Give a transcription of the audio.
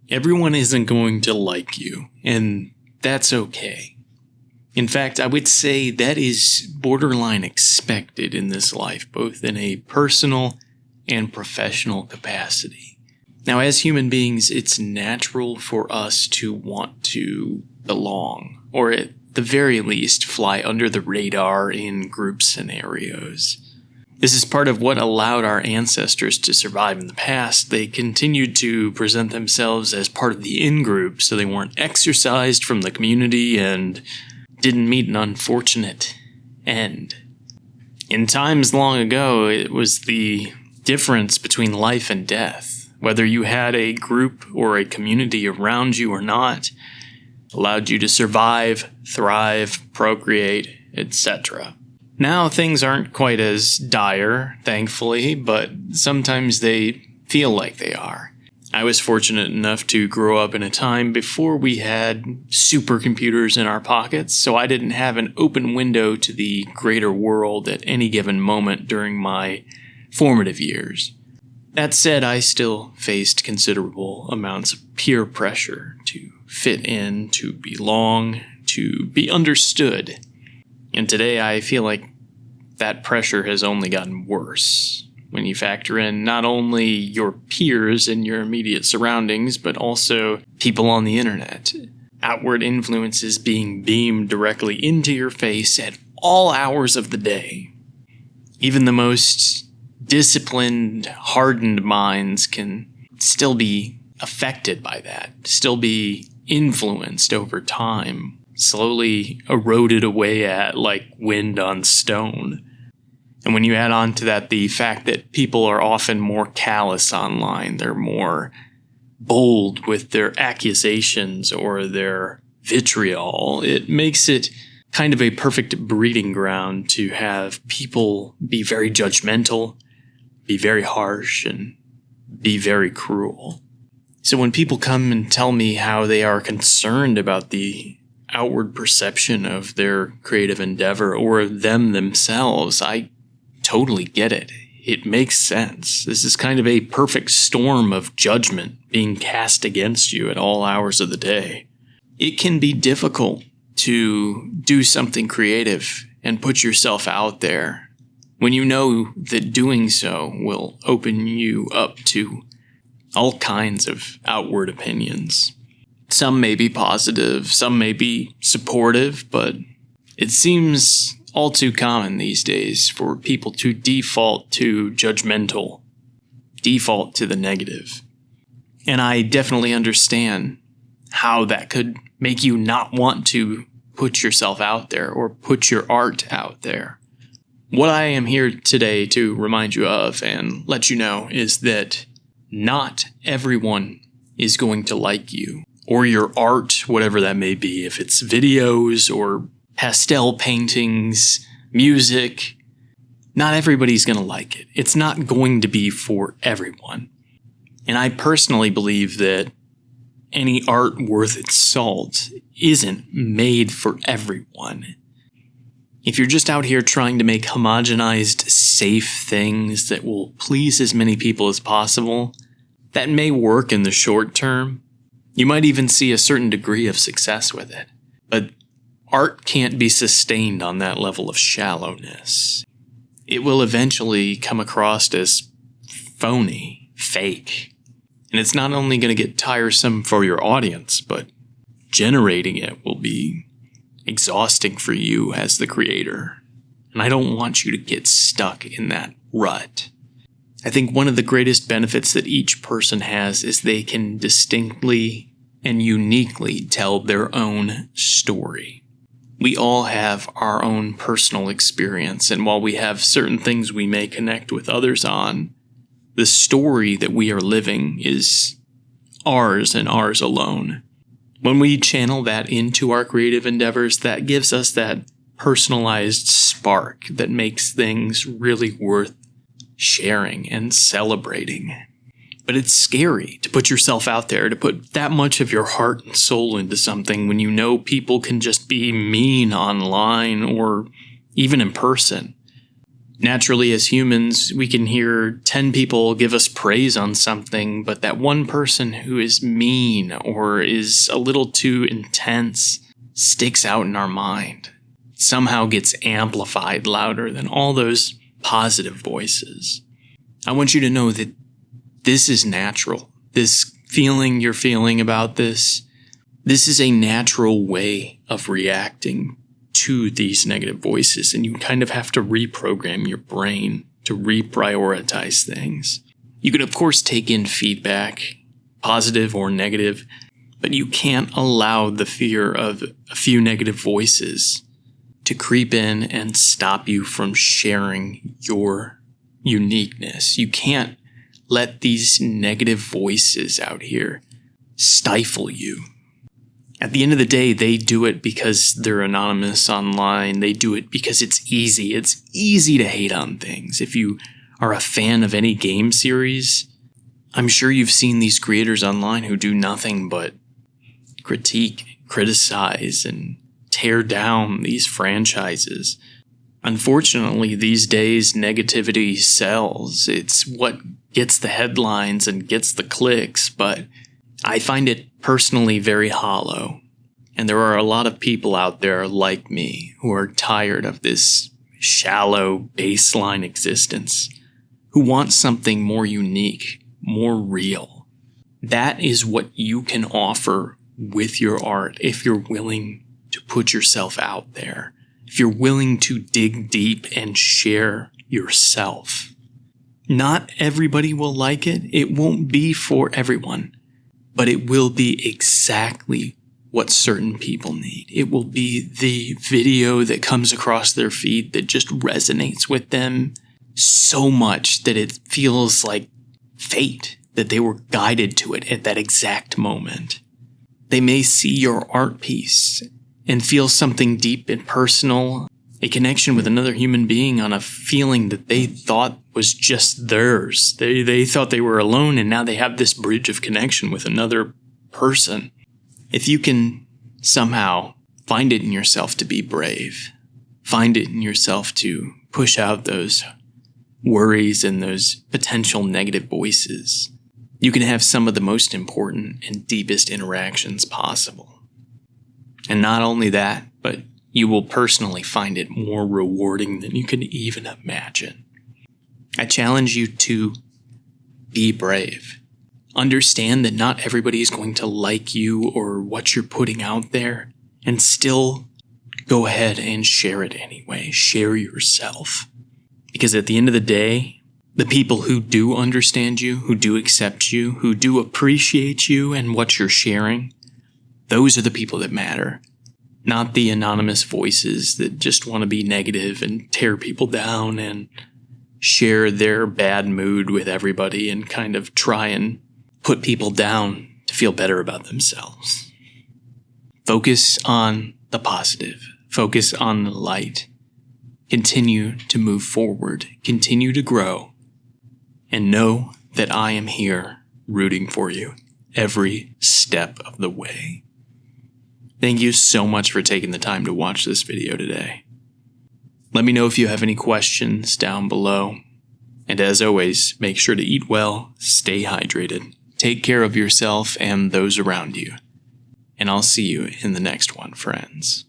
Everyone isn't going to like you, and that's okay. In fact, I would say that is borderline expected in this life, both in a personal and professional capacity. Now, as human beings, it's natural for us to want to belong, or at the very least, fly under the radar in group scenarios. This is part of what allowed our ancestors to survive in the past. They continued to present themselves as part of the in-group, so they weren't exorcised from the community and didn't meet an unfortunate end. In times long ago, it was the difference between life and death. Whether you had a group or a community around you or not, allowed you to survive, thrive, procreate, etc. Now things aren't quite as dire, thankfully, but sometimes they feel like they are. I was fortunate enough to grow up in a time before we had supercomputers in our pockets, so I didn't have an open window to the greater world at any given moment during my formative years. That said, I still faced considerable amounts of peer pressure to fit in, to belong, to be understood. And today I feel like that pressure has only gotten worse when you factor in not only your peers and your immediate surroundings, but also people on the internet. Outward influences being beamed directly into your face at all hours of the day. Even the most disciplined, hardened minds can still be affected by that, still be influenced over time, slowly eroded away at like wind on stone. And when you add on to that the fact that people are often more callous online, they're more bold with their accusations or their vitriol, it makes it kind of a perfect breeding ground to have people be very judgmental, be very harsh, and be very cruel. So when people come and tell me how they are concerned about the outward perception of their creative endeavor or them themselves, I totally get it. It makes sense. This is kind of a perfect storm of judgment being cast against you at all hours of the day. It can be difficult to do something creative and put yourself out there when you know that doing so will open you up to all kinds of outward opinions. Some may be positive, some may be supportive, but it seems all too common these days for people to default to judgmental, default to the negative. And I definitely understand how that could make you not want to put yourself out there or put your art out there. What I am here today to remind you of and let you know is that not everyone is going to like you or your art, whatever that may be. If it's videos or pastel paintings, music, not everybody's going to like it. It's not going to be for everyone. And I personally believe that any art worth its salt isn't made for everyone. If you're just out here trying to make homogenized, safe things that will please as many people as possible, that may work in the short term. You might even see a certain degree of success with it. But art can't be sustained on that level of shallowness. It will eventually come across as phony, fake. And it's not only going to get tiresome for your audience, but generating it will be exhausting for you as the creator. And I don't want you to get stuck in that rut. I think one of the greatest benefits that each person has is they can distinctly and uniquely tell their own story. We all have our own personal experience, and while we have certain things we may connect with others on, the story that we are living is ours and ours alone. When we channel that into our creative endeavors, that gives us that personalized spark that makes things really worth sharing and celebrating. But it's scary to put yourself out there, to put that much of your heart and soul into something when you know people can just be mean online or even in person. Naturally, as humans, we can hear 10 people give us praise on something, but that one person who is mean or is a little too intense sticks out in our mind. It somehow gets amplified louder than all those positive voices. I want you to know that this is natural. This feeling you're feeling about this is a natural way of reacting to these negative voices, and you kind of have to reprogram your brain to reprioritize things. You can, of course, take in feedback, positive or negative, but you can't allow the fear of a few negative voices to creep in and stop you from sharing your uniqueness. You can't let these negative voices out here stifle you. At the end of the day, they do it because they're anonymous online. They do it because it's easy. It's easy to hate on things. If you are a fan of any game series, I'm sure you've seen these creators online who do nothing but critique, criticize, and tear down these franchises. Unfortunately, these days, negativity sells. It's what gets the headlines and gets the clicks, but I find it personally very hollow. And there are a lot of people out there like me who are tired of this shallow baseline existence, who want something more unique, more real. That is what you can offer with your art if you're willing to put yourself out there, if you're willing to dig deep and share yourself. Not everybody will like it. It won't be for everyone. But it will be exactly what certain people need. It will be the video that comes across their feed that just resonates with them so much that it feels like fate, that they were guided to it at that exact moment. They may see your art piece and feel something deep and personal, a connection with another human being on a feeling that they thought was just theirs. They thought they were alone, and now they have this bridge of connection with another person. If you can somehow find it in yourself to be brave, find it in yourself to push out those worries and those potential negative voices, you can have some of the most important and deepest interactions possible. And not only that, but you will personally find it more rewarding than you can even imagine. I challenge you to be brave. Understand that not everybody is going to like you or what you're putting out there, and still go ahead and share it anyway. Share yourself. Because at the end of the day, the people who do understand you, who do accept you, who do appreciate you and what you're sharing, those are the people that matter. Not the anonymous voices that just want to be negative and tear people down and share their bad mood with everybody and kind of try and put people down to feel better about themselves. Focus on the positive. Focus on the light. Continue to move forward. Continue to grow. And know that I am here rooting for you every step of the way. Thank you so much for taking the time to watch this video today. Let me know if you have any questions down below. And as always, make sure to eat well, stay hydrated, take care of yourself and those around you. And I'll see you in the next one, friends.